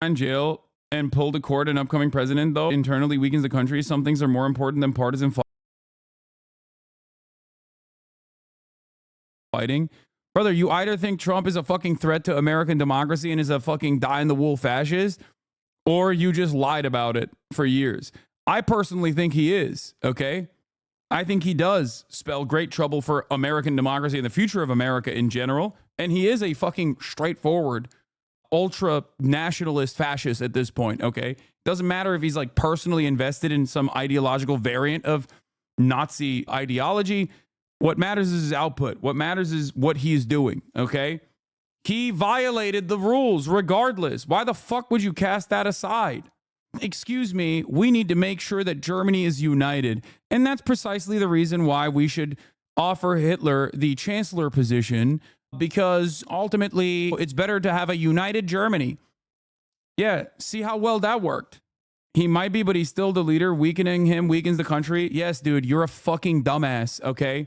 in jail and pull to court an upcoming president, though, internally weakens the country. Some things are more important than partisan fighting. Brother, you either think Trump is a fucking threat to American democracy and is a fucking die-in-the-wool fascist, or you just lied about it for years. I personally think he is, okay? I think he does spell great trouble for American democracy and the future of America in general. And he is a fucking straightforward, ultra-nationalist fascist at this point, okay? Doesn't matter if he's like personally invested in some ideological variant of Nazi ideology. What matters is his output. What matters is what he's doing, okay? He violated the rules regardless. Why the fuck would you cast that aside? Excuse me, we need to make sure that Germany is united. And that's precisely the reason why we should offer Hitler the chancellor position, because ultimately it's better to have a united Germany. Yeah, see how well that worked. He might be, but he's still the leader. Weakening him weakens the country. Yes, dude, you're a fucking dumbass, okay?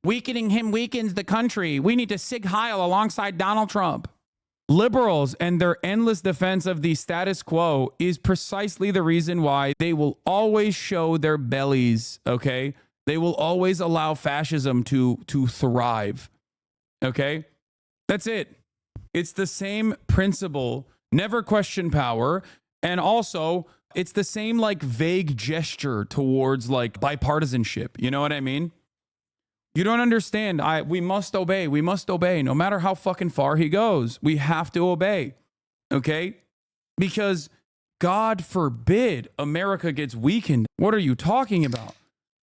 Weakening him weakens the country. We need to Sig Heil alongside Donald Trump. Liberals and their endless defense of the status quo is precisely the reason why they will always show their bellies, okay? They will always allow fascism to thrive, okay? That's it. It's the same principle. Never question power. And also, it's the same like vague gesture towards like bipartisanship. You know what I mean? You don't understand. We must obey. We must obey. No matter how fucking far he goes, we have to obey. Okay? Because God forbid America gets weakened. What are you talking about?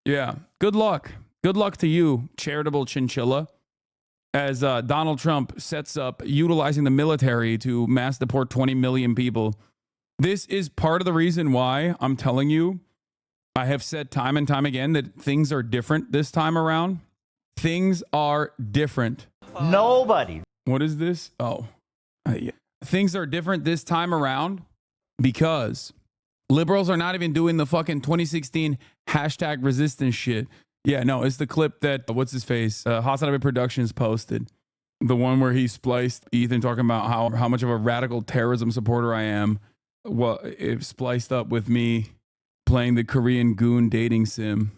Yeah. Good luck. Good luck to you, charitable chinchilla, as Donald Trump sets up utilizing the military to mass deport 20 million people. This is part of the reason why I'm telling you, I have said time and time again that things are different this time around. Things are different. Nobody. What is this? Oh, yeah. Things are different this time around because liberals are not even doing the fucking 2016 hashtag resistance shit. Yeah, no, it's the clip that, what's his face? HasanAbi Productions posted. The one where he spliced Ethan talking about how much of a radical terrorism supporter I am. Well, it spliced up with me playing the Korean goon dating sim.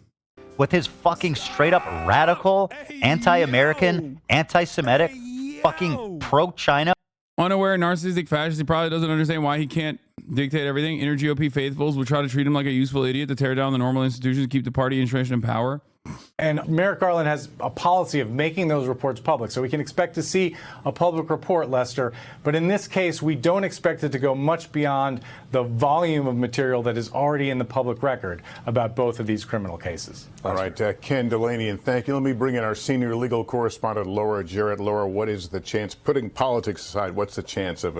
With his fucking straight up radical, anti-American, anti-Semitic, fucking pro-China. Unaware, narcissistic fascist, he probably doesn't understand why he can't dictate everything. Inner GOP faithfuls will try to treat him like a useful idiot to tear down the normal institutions, keep the party entrenched in power. And Merrick Garland has a policy of making those reports public. So we can expect to see a public report, Lester. But in this case, we don't expect it to go much beyond the volume of material that is already in the public record about both of these criminal cases. All right, Ken Delaney, and thank you. Let me bring in our senior legal correspondent, Laura Jarrett. Laura, what is the chance, putting politics aside, what's the chance of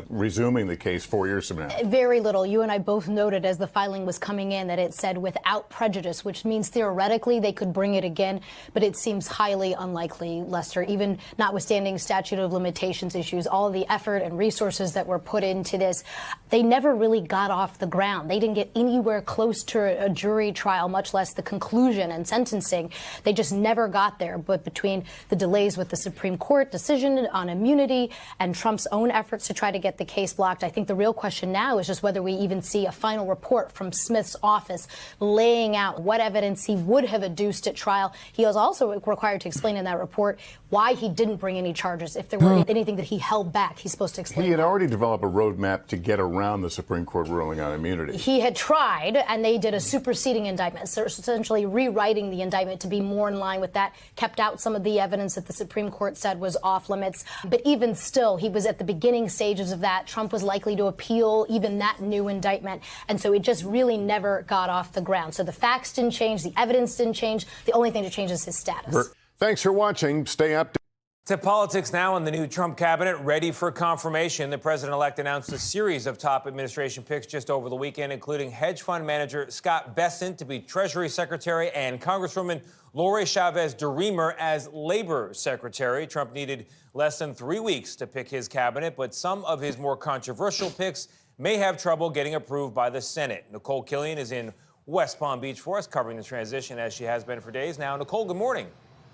resuming the case 4 years from now? Very little. You and I both noted as the filing was coming in that it said without prejudice, which means theoretically they could bring it again, but it seems highly unlikely, Lester, even notwithstanding statute of limitations issues, all of the effort and resources that were put into this, they never really got off the ground. They didn't get anywhere close to a jury trial, much less the conclusion and sentencing. They just never got there. But between the delays with the Supreme Court decision on immunity and Trump's own efforts to try to get the case blocked, I think the real question now is just whether we even see a final report from Smith's office laying out what evidence he would have adduced at trial. He was also required to explain in that report why he didn't bring any charges. If there were anything that he held back, he's supposed to explain. He had already developed a roadmap to get around the Supreme Court ruling on immunity. He had tried, and they did a superseding indictment, so essentially rewriting the indictment to be more in line with that, kept out some of the evidence that the Supreme Court said was off limits. But even still, he was at the beginning stages of that. Trump was likely to appeal even that new indictment. And so it just really never got off the ground. So the facts didn't change. The evidence didn't change. The only thing that changes is his status. Thanks for watching. Stay updated. To politics now, and the new Trump cabinet ready for confirmation. The president-elect announced a series of top administration picks just over the weekend, including hedge fund manager Scott Bessent to be Treasury Secretary and Congresswoman Lori Chavez DeRemer as Labor Secretary. Trump needed less than 3 weeks to pick his cabinet, but some of his more controversial picks may have trouble getting approved by the Senate. Nicole Killian is in West Palm Beach for us, covering the transition as she has been for days now. Nicole, good morning.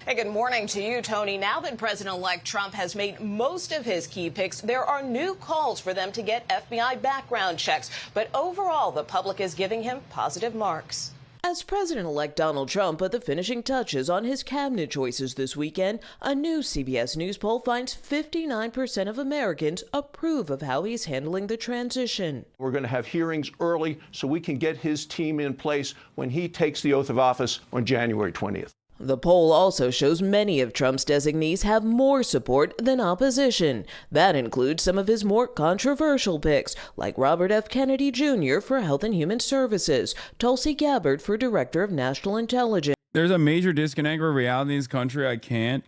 Hey, good morning to you, Tony. Now that President-elect Trump has made most of his key picks, there are new calls for them to get FBI background checks. But overall, the public is giving him positive marks. As President-elect Donald Trump put the finishing touches on his cabinet choices this weekend, a new CBS News poll finds 59% of Americans approve of how he's handling the transition. We're going to have hearings early so we can get his team in place when he takes the oath of office on January 20th. The poll also shows many of Trump's designees have more support than opposition. That includes some of his more controversial picks, like Robert F. Kennedy Jr. for Health and Human Services, Tulsi Gabbard for Director of National Intelligence. There's a major disconnect with reality in this country. I can't.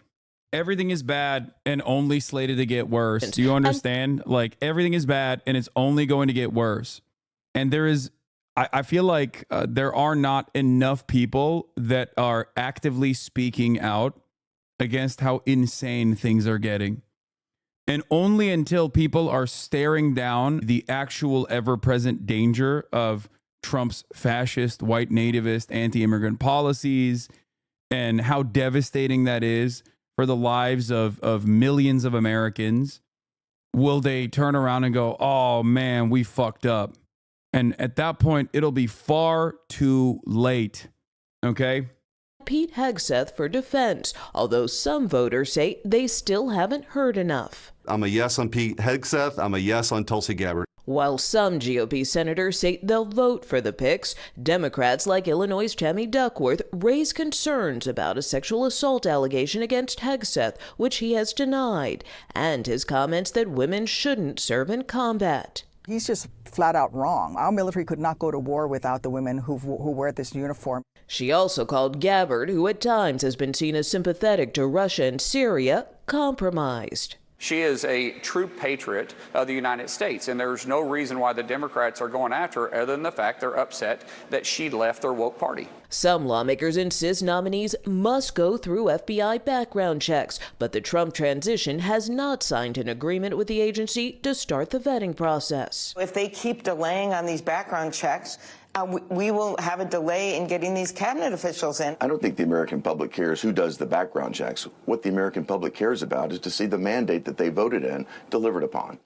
Everything is bad and only slated to get worse. Do you understand? Like, everything is bad and it's only going to get worse. And there is... I feel like there are not enough people that are actively speaking out against how insane things are getting. And only until people are staring down the actual ever-present danger of Trump's fascist, white nativist, anti-immigrant policies and how devastating that is for the lives of millions of Americans, will they turn around and go, oh man, we fucked up. And at that point, it'll be far too late, okay? Pete Hegseth for defense, although some voters say they still haven't heard enough. I'm a yes on Pete Hegseth. I'm a yes on Tulsi Gabbard. While some GOP senators say they'll vote for the picks, Democrats like Illinois' Tammy Duckworth raise concerns about a sexual assault allegation against Hegseth, which he has denied, and his comments that women shouldn't serve in combat. He's just flat out wrong. Our military could not go to war without the women who wear this uniform. She also called Gabbard, who at times has been seen as sympathetic to Russia and Syria, compromised. She is a true patriot of the United States, and there's no reason why the Democrats are going after her other than the fact they're upset that she left their woke party. Some lawmakers insist nominees must go through FBI background checks, but the Trump transition has not signed an agreement with the agency to start the vetting process. If they keep delaying on these background checks, we will have a delay in getting these cabinet officials in. I don't think the American public cares who does the background checks. What the American public cares about is to see the mandate that they voted in delivered upon.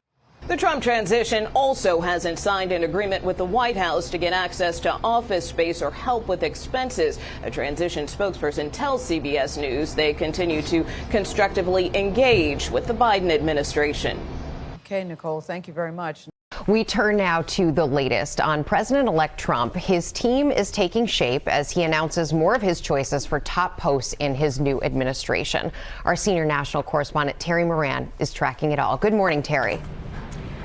The Trump transition also hasn't signed an agreement with the White House to get access to office space or help with expenses. A transition spokesperson tells CBS News they continue to constructively engage with the Biden administration. Okay, Nicole, thank you very much. We turn now to the latest on President-elect Trump. His team is taking shape as he announces more of his choices for top posts in his new administration. Our senior national correspondent, Terry Moran, is tracking it all. Good morning, Terry.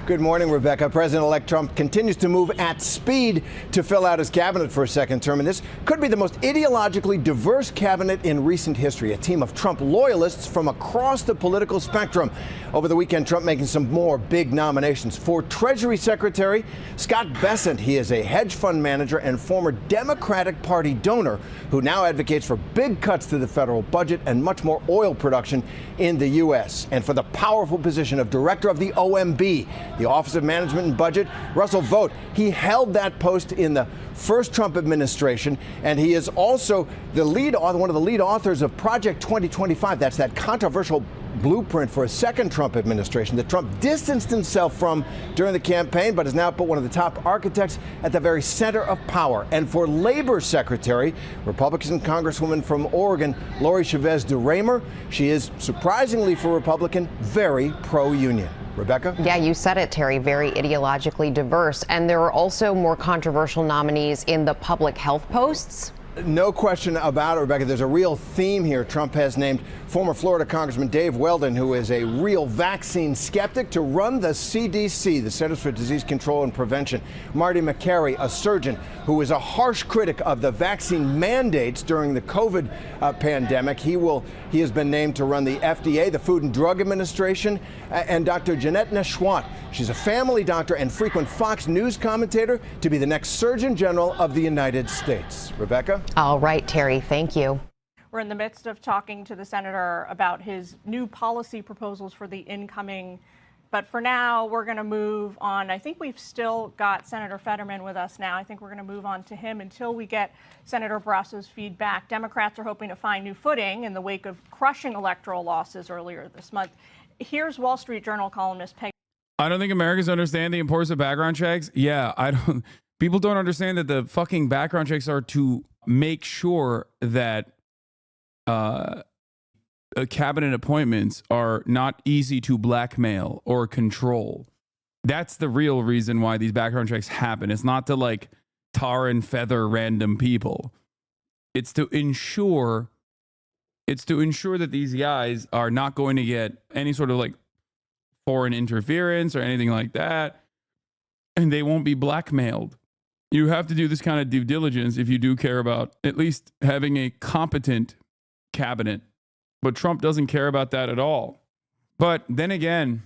Good morning, Rebecca. President-elect Trump continues to move at speed to fill out his cabinet for a second term, and this could be the most ideologically diverse cabinet in recent history. A team of Trump loyalists from across the political spectrum. Over the weekend, Trump making some more big nominations. For Treasury Secretary, Scott Bessent. He is a hedge fund manager and former Democratic Party donor who now advocates for big cuts to the federal budget and much more oil production in the U.S. And for the powerful position of director of the OMB, the Office of Management and Budget, Russell Vought. He held that post in the first Trump administration, and he is also the lead author, one of the lead authors of Project 2025. That's that controversial blueprint for a second Trump administration that Trump distanced himself from during the campaign, but has now put one of the top architects at the very center of power. And for Labor Secretary, Republican Congresswoman from Oregon, Lori Chavez DeRaymer, she is surprisingly for Republican, very pro-union. Rebecca? Yeah, you said it, Terry. Very ideologically diverse. And there are also more controversial nominees in the public health posts. No question about it, Rebecca. There's a real theme here. Trump has named former Florida Congressman Dave Weldon, who is a real vaccine skeptic, to run the CDC, the Centers for Disease Control and Prevention. Marty McCary, a surgeon who is a harsh critic of the vaccine mandates during the COVID pandemic. He has been named to run the FDA, the Food and Drug Administration, and Dr. Jeanette Neshwat. She's a family doctor and frequent Fox News commentator, to be the next Surgeon General of the United States. Rebecca? All right, Terry, thank you. We're in the midst of talking to the senator about his new policy proposals for the incoming But for now, we're going to move on. I think we've still got Senator Fetterman with us now. I think we're going to move on to him until we get Senator Barrasso's feedback. Democrats are hoping to find new footing in the wake of crushing electoral losses earlier this month. Here's Wall Street Journal columnist Peggy. I don't think Americans understand the importance of background checks. Yeah, I don't. People don't understand that the fucking background checks are to make sure that cabinet appointments are not easy to blackmail or control. That's the real reason why these background checks happen. It's not to like tar and feather random people. It's to ensure that these guys are not going to get any sort of like foreign interference or anything like that, and they won't be blackmailed. You have to do this kind of due diligence if you do care about at least having a competent cabinet. But Trump doesn't care about that at all. But then again,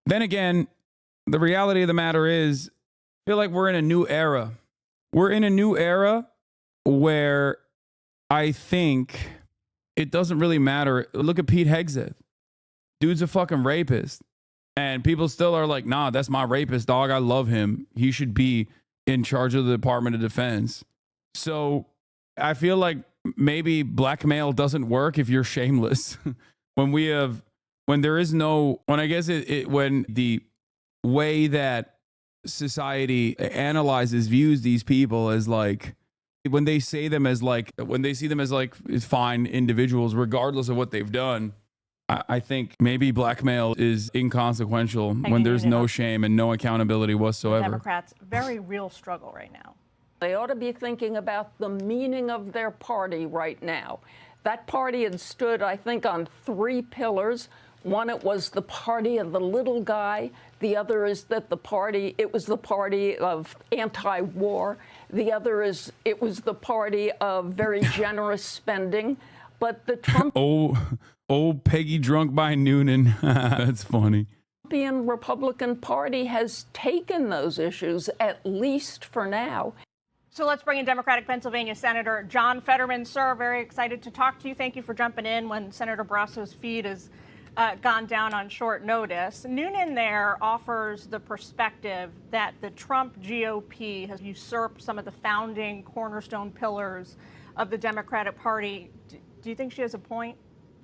the reality of the matter is, I feel like we're in a new era. We're in a new era where I think it doesn't really matter. Look at Pete Hegseth. Dude's a fucking rapist. And people still are like, nah, that's my rapist, dog. I love him. He should be in charge of the Department of Defense. So I feel like maybe blackmail doesn't work if you're shameless. when the way that society views these people as like, when they see them as like fine individuals, regardless of what they've done, I think maybe blackmail is inconsequential when there's no shame and no accountability whatsoever. Democrats, very real struggle right now. They ought to be thinking about the meaning of their party right now. That party had stood, I think, on 3 pillars. One, it was the party of the little guy. The other is that it was the party of anti-war. The other is it was the party of very generous spending. But the Trump... Old Peggy drunk by Noonan. That's funny. Trumpian Republican Party has taken those issues, at least for now. So let's bring in Democratic Pennsylvania Senator John Fetterman. Sir, very excited to talk to you. Thank you for jumping in when Senator Barrasso's feed has gone down on short notice. Noonan there offers the perspective that the Trump GOP has usurped some of the founding cornerstone pillars of the Democratic Party. Do you think she has a point?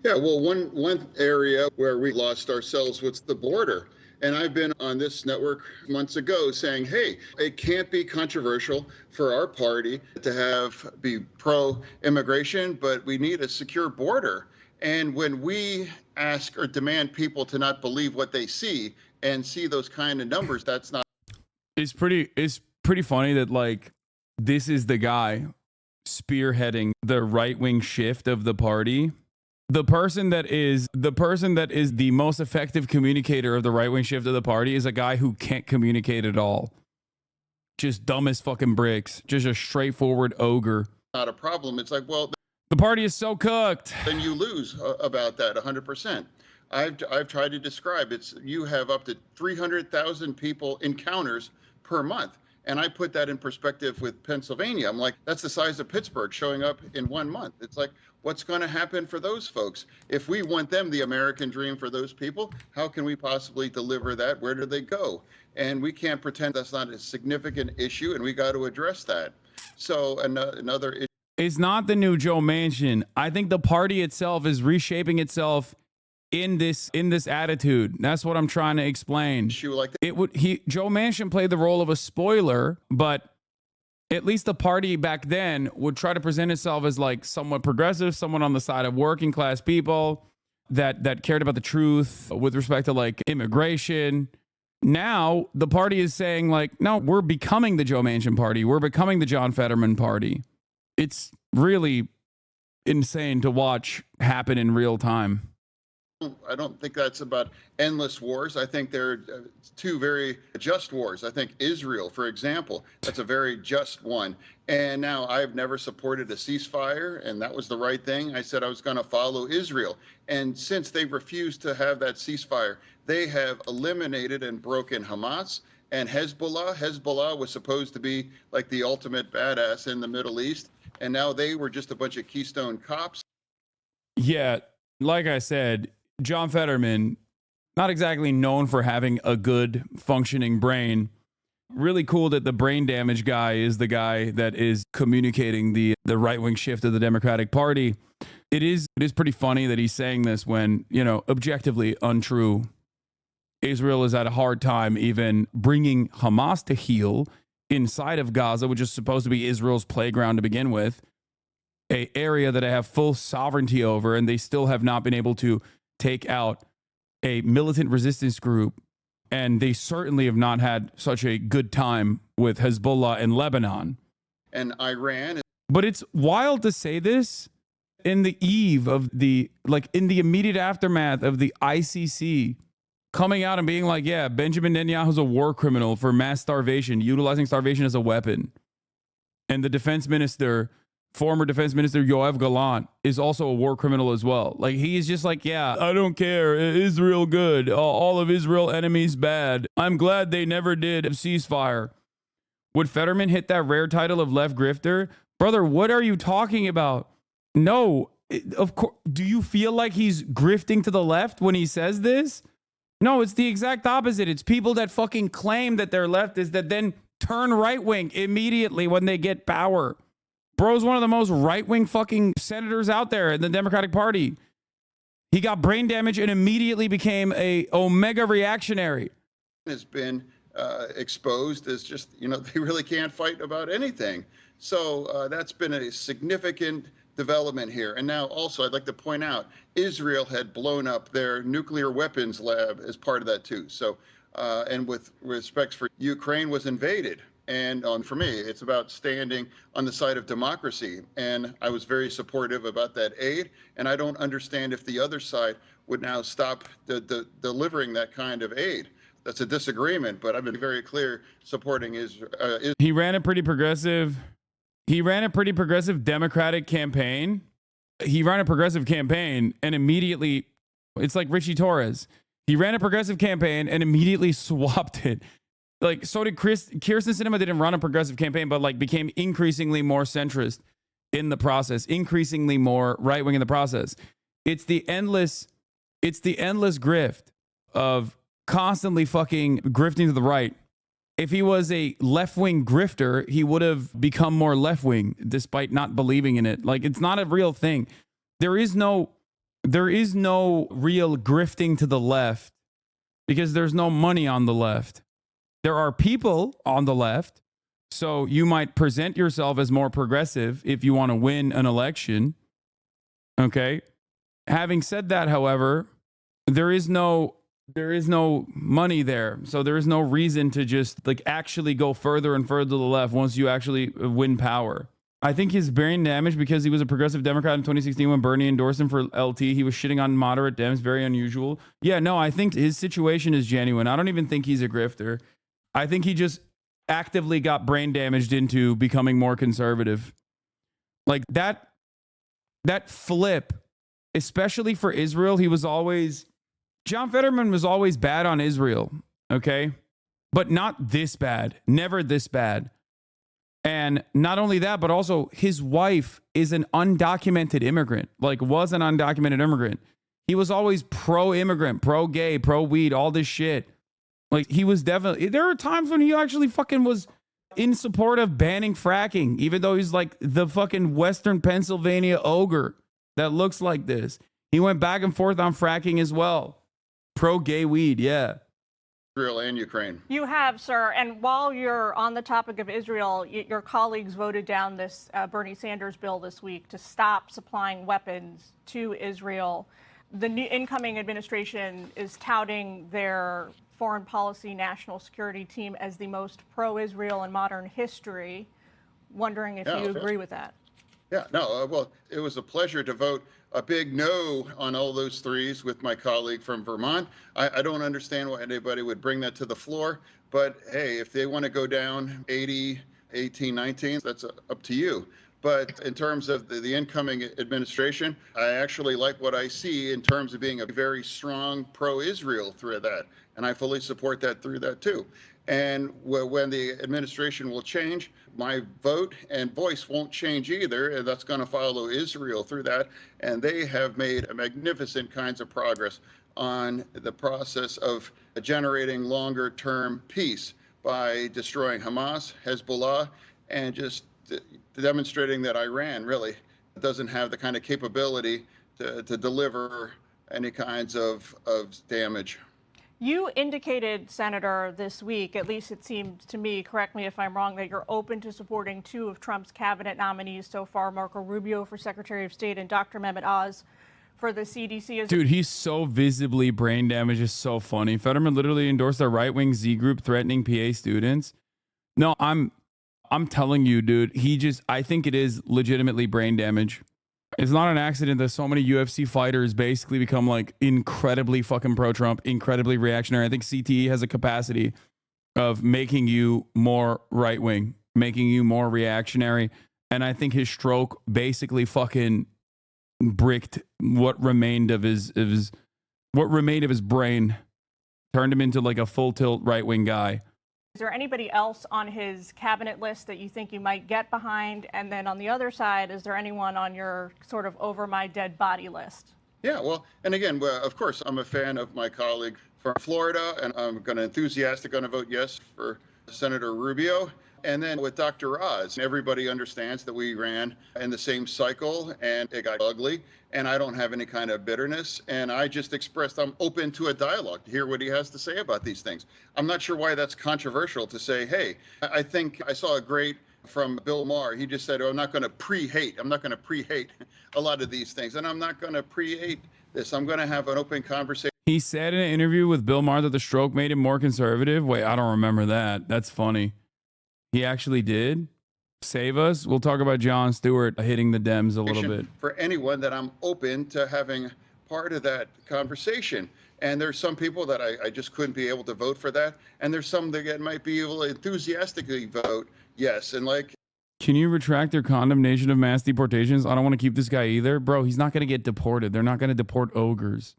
Yeah, well, one area where we lost ourselves was the border. And I've been on this network months ago saying, hey, it can't be controversial for our party to be pro-immigration, but we need a secure border. And when we ask or demand people to not believe what they see and see those kind of numbers, that's not. It's pretty funny that like this is the guy spearheading the right-wing shift of the party. The person that is the most effective communicator of the right-wing shift of the party is a guy who can't communicate at all. Just dumb as fucking bricks. Just a straightforward ogre. Not a problem. It's like, well, the party is so cooked. Then you lose about that 100%. I've tried to describe you have up to 300,000 people encounters per month. And I put that in perspective with Pennsylvania. I'm like, that's the size of Pittsburgh showing up in 1 month. It's like, what's going to happen for those folks? If we want them, the American dream for those people, how can we possibly deliver that? Where do they go? And we can't pretend that's not a significant issue, and we got to address that. So another issue. It's not the new Joe Manchin. I think the party itself is reshaping itself in this attitude. That's what I'm trying to explain. Joe Manchin played the role of a spoiler, but at least the party back then would try to present itself as like somewhat progressive, someone on the side of working class people that cared about the truth with respect to like immigration. Now the party is saying like, no, we're becoming the Joe Manchin party. We're becoming the John Fetterman party. It's really insane to watch happen in real time. I don't think that's about endless wars. I think they're two very just wars. I think Israel, for example, that's a very just one. And now I've never supported a ceasefire, and that was the right thing. I said I was going to follow Israel. And since they refused to have that ceasefire, they have eliminated and broken Hamas and Hezbollah. Hezbollah was supposed to be like the ultimate badass in the Middle East. And now they were just a bunch of Keystone cops. Yeah, like I said, John Fetterman not exactly known for having a good functioning brain. Really cool that the brain damage guy is the guy that is communicating the right-wing shift of the Democratic Party. It is pretty funny that he's saying this when, objectively untrue. Israel is at a hard time even bringing Hamas to heel inside of Gaza, which is supposed to be Israel's playground to begin with, an area that they have full sovereignty over, and they still have not been able to take out a militant resistance group. And they certainly have not had such a good time with Hezbollah in Lebanon. And Iran. But it's wild to say this in the eve of in the immediate aftermath of the ICC coming out and being like, yeah, Benjamin Netanyahu's a war criminal for mass starvation, utilizing starvation as a weapon. And the former defense minister Yoav Gallant is also a war criminal as well. Like, he's just like, yeah, I don't care. Israel good. All of Israel enemies bad. I'm glad they never did a ceasefire. Would Fetterman hit that rare title of left grifter? Brother, what are you talking about? No, of course. Do you feel like he's grifting to the left when he says this? No, it's the exact opposite. It's people that fucking claim that they're leftists that then turn right wing immediately when they get power. Bro's one of the most right-wing fucking senators out there in the Democratic Party. He got brain damage and immediately became a omega reactionary. Has been exposed as just, they really can't fight about anything. So that's been a significant development here. And now also I'd like to point out, Israel had blown up their nuclear weapons lab as part of that too. So, and with respect for Ukraine was invaded. And for me, it's about standing on the side of democracy. And I was very supportive about that aid. And I don't understand if the other side would now stop delivering that kind of aid. That's a disagreement, but I've been very clear supporting Israel. He ran a pretty progressive Democratic campaign. He ran a progressive campaign and immediately, it's like Richie Torres. He ran a progressive campaign and immediately swapped it. Like, so did Kyrsten Sinema. Didn't run a progressive campaign, but became increasingly more centrist in the process, increasingly more right wing in the process. It's the endless grift of constantly fucking grifting to the right. If he was a left wing grifter, he would have become more left wing despite not believing in it. Like, it's not a real thing. There is no real grifting to the left because there's no money on the left. There are people on the left, so you might present yourself as more progressive if you want to win an election. Okay? Having said that, however, there is no money there. So there is no reason to just actually go further and further to the left once you actually win power. I think his brain damage because he was a progressive Democrat in 2016 when Bernie endorsed him for LT. He was shitting on moderate Dems, very unusual. Yeah, no, I think his situation is genuine. I don't even think he's a grifter. I think he just actively got brain damaged into becoming more conservative. Like that flip, especially for Israel, John Fetterman was always bad on Israel, okay? But not this bad, never this bad. And not only that, but also his wife is an undocumented immigrant, was an undocumented immigrant. He was always pro-immigrant, pro-gay, pro-weed, all this shit. He was definitely, there are times when he actually fucking was in support of banning fracking, even though he's the fucking Western Pennsylvania ogre that looks like this. He went back and forth on fracking as well. Pro-gay weed, yeah. Israel and Ukraine. You have, sir. And while you're on the topic of Israel, your colleagues voted down this Bernie Sanders bill this week to stop supplying weapons to Israel. The new incoming administration is touting their foreign policy national security team as the most pro-Israel in modern history. Wondering if you agree with that. Yeah, no, well, it was a pleasure to vote a big no on all those threes with my colleague from Vermont. I don't understand why anybody would bring that to the floor, but hey, if they want to go down 80, 18, 19, that's up to you. But in terms of the incoming administration, I actually like what I see in terms of being a very strong pro-Israel through that. And I fully support that through that too. And when the administration will change, my vote and voice won't change either. And that's going to follow Israel through that. And they have made magnificent kinds of progress on the process of generating longer-term peace by destroying Hamas, Hezbollah, and just demonstrating that Iran really doesn't have the kind of capability to deliver any kinds of damage. You indicated, Senator, this week, at least it seemed to me, correct me if I'm wrong, that you're open to supporting two of Trump's cabinet nominees so far, Marco Rubio for Secretary of State and Dr. Mehmet Oz for the CDC. Dude, he's so visibly brain damaged. It's so funny. Fetterman literally endorsed a right-wing Z group threatening PA students. No, I'm telling you, dude, I think it is legitimately brain damage. It's not an accident that so many UFC fighters basically become like incredibly fucking pro-Trump, incredibly reactionary. I think CTE has a capacity of making you more right-wing, making you more reactionary. And I think his stroke basically fucking bricked what remained of his brain, turned him into like a full tilt right-wing guy. Is there anybody else on his cabinet list that you think you might get behind? And then on the other side, is there anyone on your sort of over my dead body list? Yeah, well, and again, of course, I'm a fan of my colleague from Florida, and I'm going to vote yes for Senator Rubio. And then with Dr. Oz, everybody understands that we ran in the same cycle and it got ugly. And I don't have any kind of bitterness. And I just expressed I'm open to a dialogue to hear what he has to say about these things. I'm not sure why that's controversial to say, hey, I think I saw a great from Bill Maher. He just said, I'm not going to pre-hate. I'm not going to pre-hate a lot of these things. And I'm not going to pre-hate this. I'm going to have an open conversation. He said in an interview with Bill Maher that the stroke made him more conservative. Wait, I don't remember that. That's funny. He actually did. Save us. We'll talk about Jon Stewart hitting the Dems a little bit. For anyone that I'm open to having part of that conversation. And there's some people that I just couldn't be able to vote for that. And there's some that might be able to enthusiastically vote yes. And like, can you retract their condemnation of mass deportations? I don't want to keep this guy either. Bro, he's not going to get deported. They're not going to deport ogres.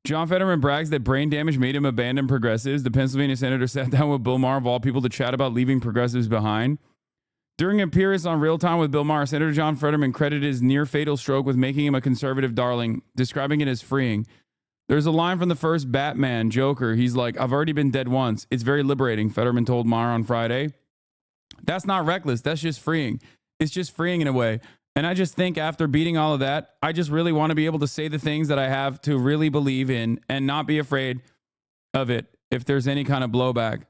John Fetterman brags that brain damage made him abandon progressives. The Pennsylvania senator sat down with Bill Maher, of all people, to chat about leaving progressives behind. During an appearance on Real Time with Bill Maher, Senator John Fetterman credited his near-fatal stroke with making him a conservative darling, describing it as freeing. There's a line from the first Batman, Joker. He's like, I've already been dead once. It's very liberating, Fetterman told Maher on Friday. That's not reckless. That's just freeing. It's just freeing in a way. And I just think after beating all of that, I just really want to be able to say the things that I have to really believe in and not be afraid of it if there's any kind of blowback.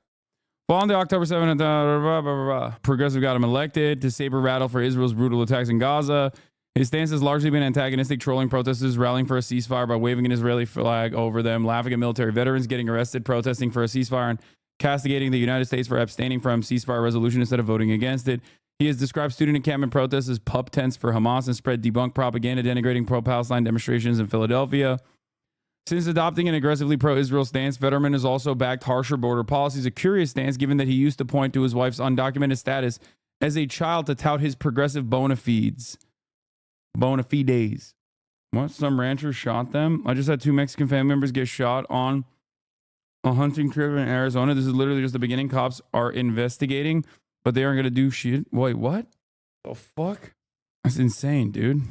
Following the October 7th, progressive got him elected to saber rattle for Israel's brutal attacks in Gaza. His stance has largely been antagonistic, trolling protesters, rallying for a ceasefire by waving an Israeli flag over them, laughing at military veterans getting arrested, protesting for a ceasefire, and castigating the United States for abstaining from ceasefire resolution instead of voting against it. He has described student encampment protests as pup tents for Hamas and spread debunked propaganda denigrating pro-Palestine demonstrations in Philadelphia. Since adopting an aggressively pro-Israel stance, Fetterman has also backed harsher border policies, a curious stance given that he used to point to his wife's undocumented status as a child to tout his progressive bona fides. Bona fides. What? Some ranchers shot them? I just had 2 Mexican family members get shot on a hunting trip in Arizona. This is literally just the beginning. Cops are investigating, but they aren't going to do shit. Wait, what? The fuck? That's insane, dude.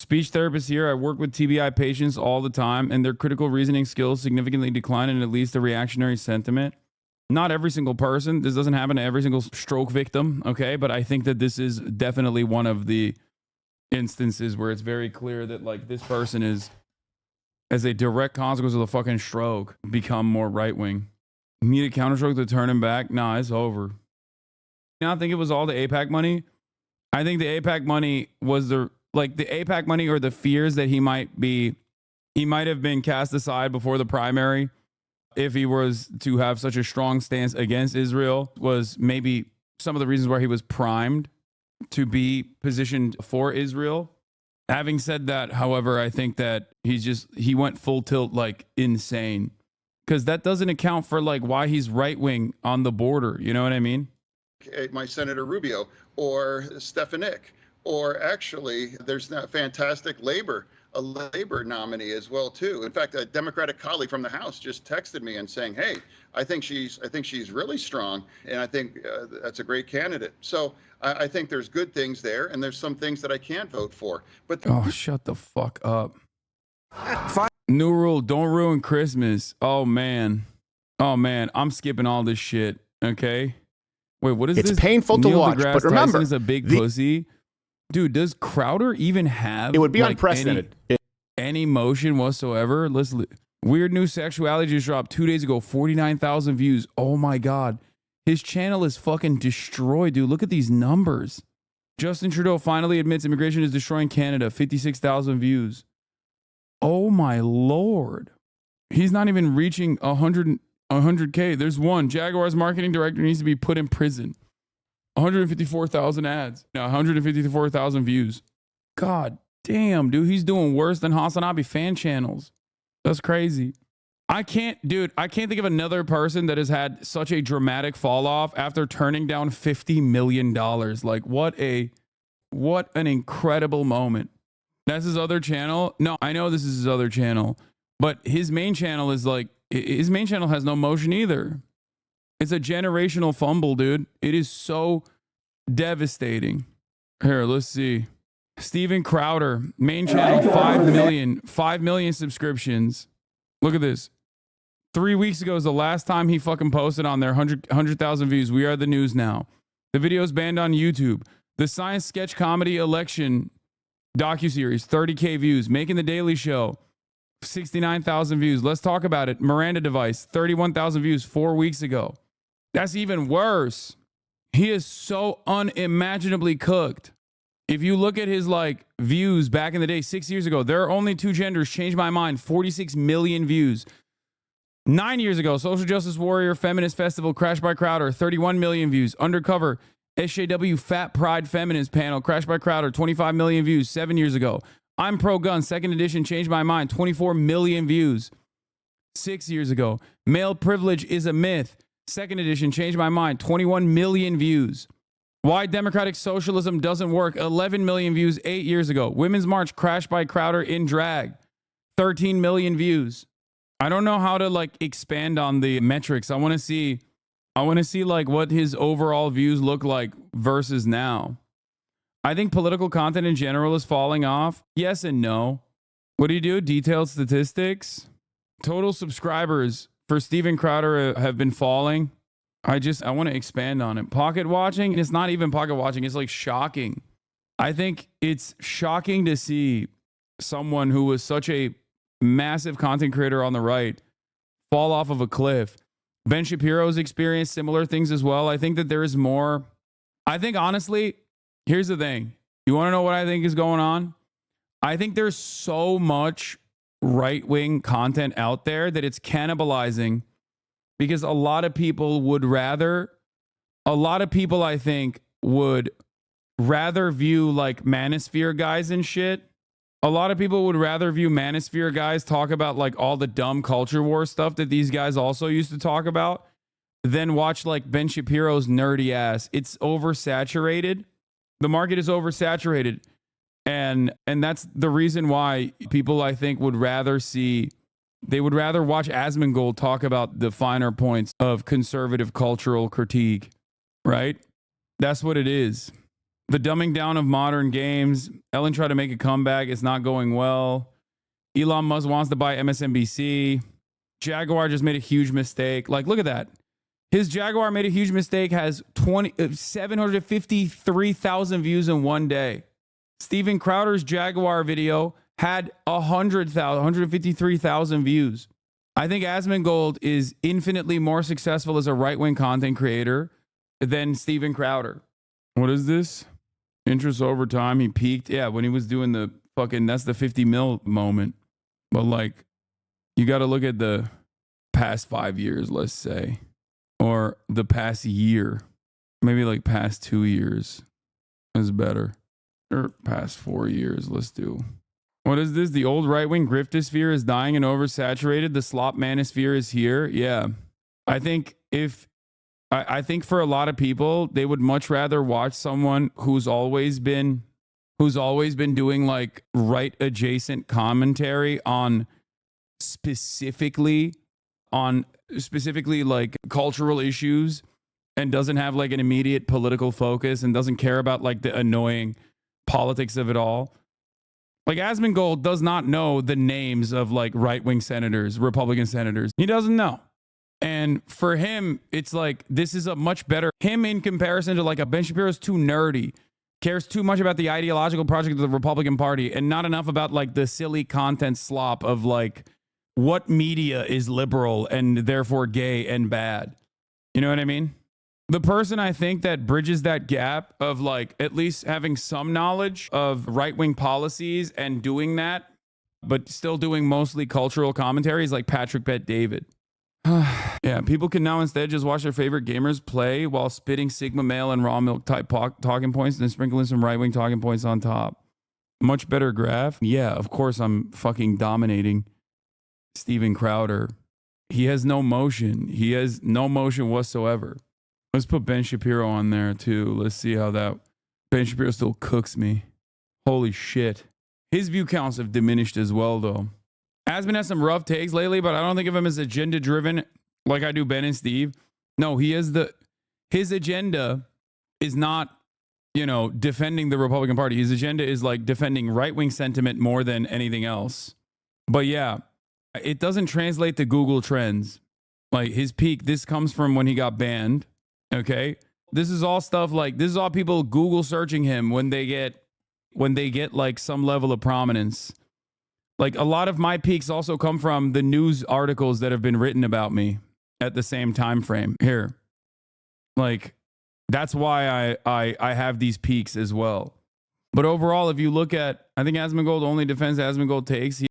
Speech therapists here. I work with TBI patients all the time, and their critical reasoning skills significantly decline, and at least the reactionary sentiment. Not every single person. This doesn't happen to every single stroke victim, okay? But I think that this is definitely one of the instances where it's very clear that, like, this person is, as a direct consequence of the fucking stroke, become more right-wing. Need a counterstroke to turn him back? Nah, it's over. I think it was all the AIPAC money. I think the AIPAC money was the AIPAC money, or the fears that he might have been cast aside before the primary if he was to have such a strong stance against Israel, was maybe some of the reasons why he was primed to be positioned for Israel. Having said that, however, I think that he went full tilt, like insane, because that doesn't account for like why he's right wing on the border. You know what I mean? My Senator Rubio or Stefanik, or actually there's a fantastic a labor nominee as well too. In fact, a Democratic colleague from the House just texted me and saying, hey, I think she's really strong, and I think that's a great candidate. So I think there's good things there, and there's some things that I can't vote for. But oh, shut the fuck up. New rule, don't ruin Christmas. Oh man. I'm skipping all this shit. Okay. Wait, what is this? It's painful to Neil watch, deGrasse but remember, Tyson is a big pussy. Dude, does Crowder even have it would be like, unprecedented. any motion whatsoever? Weird New Sexuality just dropped 2 days ago, 49,000 views. Oh my God. His channel is fucking destroyed, dude. Look at these numbers. Justin Trudeau finally admits immigration is destroying Canada, 56,000 views. Oh my Lord. He's not even reaching 100K. There's one. Jaguar's marketing director needs to be put in prison. 154,000 ads. No, 154,000 views. God damn, dude. He's doing worse than HasanAbi fan channels. That's crazy. I can't think of another person that has had such a dramatic fall off after turning down $50 million. Like, what an incredible moment. That's his other channel. No, I know this is his other channel, but his main channel has no motion either. It's a generational fumble, dude. It is so devastating. Here, let's see. Steven Crowder, main channel, 5 million subscriptions. Look at this. 3 weeks ago is the last time he fucking posted on there. 100,000 views. We are the news now. The video is banned on YouTube. The science sketch comedy election docuseries, 30K views. Making the Daily Show, 69,000 views. Let's talk about it. Miranda Device, 31,000 views 4 weeks ago. That's even worse. He is so unimaginably cooked. If you look at his like views back in the day, 6 years ago, there are only two genders. Changed my mind. 46 million views. 9 years ago, Social Justice Warrior Feminist Festival, Crashed by Crowder, 31 million views. Undercover SJW Fat Pride Feminist Panel, Crashed by Crowder, 25 million views 7 years ago. I'm Pro Gun, second edition, Changed My Mind, 24 million views 6 years ago. Male Privilege is a Myth, second edition, Changed My Mind, 21 million views. Why Democratic Socialism Doesn't Work, 11 million views 8 years ago. Women's March, Crashed by Crowder in Drag, 13 million views. I don't know how to like expand on the metrics. I want to see like what his overall views look like versus now. I think political content in general is falling off. Yes and no. What do you do? Detailed statistics. Total subscribers for Steven Crowder have been falling. I want to expand on it. Pocket watching, and it's not even pocket watching. It's like shocking. I think it's shocking to see someone who was such a massive content creator on the right fall off of a cliff. Ben Shapiro's experienced similar things as well. I think that there is more. I think honestly, here's the thing. You want to know what I think is going on? I think there's so much right-wing content out there that it's cannibalizing because a lot of people I think would rather view like manosphere guys and shit. A lot of people would rather view manosphere guys talk about like all the dumb culture war stuff that these guys also used to talk about than watch like Ben Shapiro's nerdy ass. It's oversaturated. The market is oversaturated. And that's the reason why people I think would rather watch Asmongold talk about the finer points of conservative cultural critique, right? That's what it is. The dumbing down of modern games. Ellen tried to make a comeback. It's not going well. Elon Musk wants to buy MSNBC. Jaguar just made a huge mistake. Like, look at that. His Jaguar made a huge mistake, has 753,000 views in one day. Steven Crowder's Jaguar video had 153,000 views. I think Asmongold is infinitely more successful as a right-wing content creator than Steven Crowder. What is this? Interest over time, he peaked. Yeah, when he was doing the fucking, that's the 50 mil moment. But like, you got to look at the past 5 years, let's say, or the past year, maybe like past 2 years is better, or past 4 years. Let's do. What is this? The old right-wing griftosphere is dying and oversaturated. The slop manosphere is here. Yeah, I think for a lot of people, they would much rather watch someone who's always been doing like right adjacent commentary on specifically like cultural issues and doesn't have like an immediate political focus and doesn't care about like the annoying politics of it all. Like Asmongold does not know the names of like right-wing senators, Republican senators. He doesn't know. And for him, it's like, this is a much better, him in comparison to like a Ben Shapiro is too nerdy, cares too much about the ideological project of the Republican Party and not enough about like the silly content slop of like what media is liberal and therefore gay and bad. You know what I mean? The person I think that bridges that gap of like at least having some knowledge of right-wing policies and doing that, but still doing mostly cultural commentary is like Patrick Bet-David. Yeah, people can now instead just watch their favorite gamers play while spitting Sigma male and raw milk type talking points and then sprinkling some right-wing talking points on top. Much better graph. Yeah, of course I'm fucking dominating Steven Crowder. He has no motion. He has no motion whatsoever. Let's put Ben Shapiro on there too. Let's see how that... Ben Shapiro still cooks me. Holy shit. His view counts have diminished as well though. Asman has some rough takes lately, but I don't think of him as agenda driven like I do Ben and Steve. No, his agenda is not, you know, defending the Republican Party. His agenda is like defending right-wing sentiment more than anything else. But yeah, it doesn't translate to Google Trends. Like his peak, this comes from when he got banned. Okay. This is all stuff like, this is all people Google searching him when they get like some level of prominence. Like a lot of my peaks also come from the news articles that have been written about me at the same time frame here. Like that's why I have these peaks as well. But overall, if you look at, I think Asmongold only defends Asmongold takes.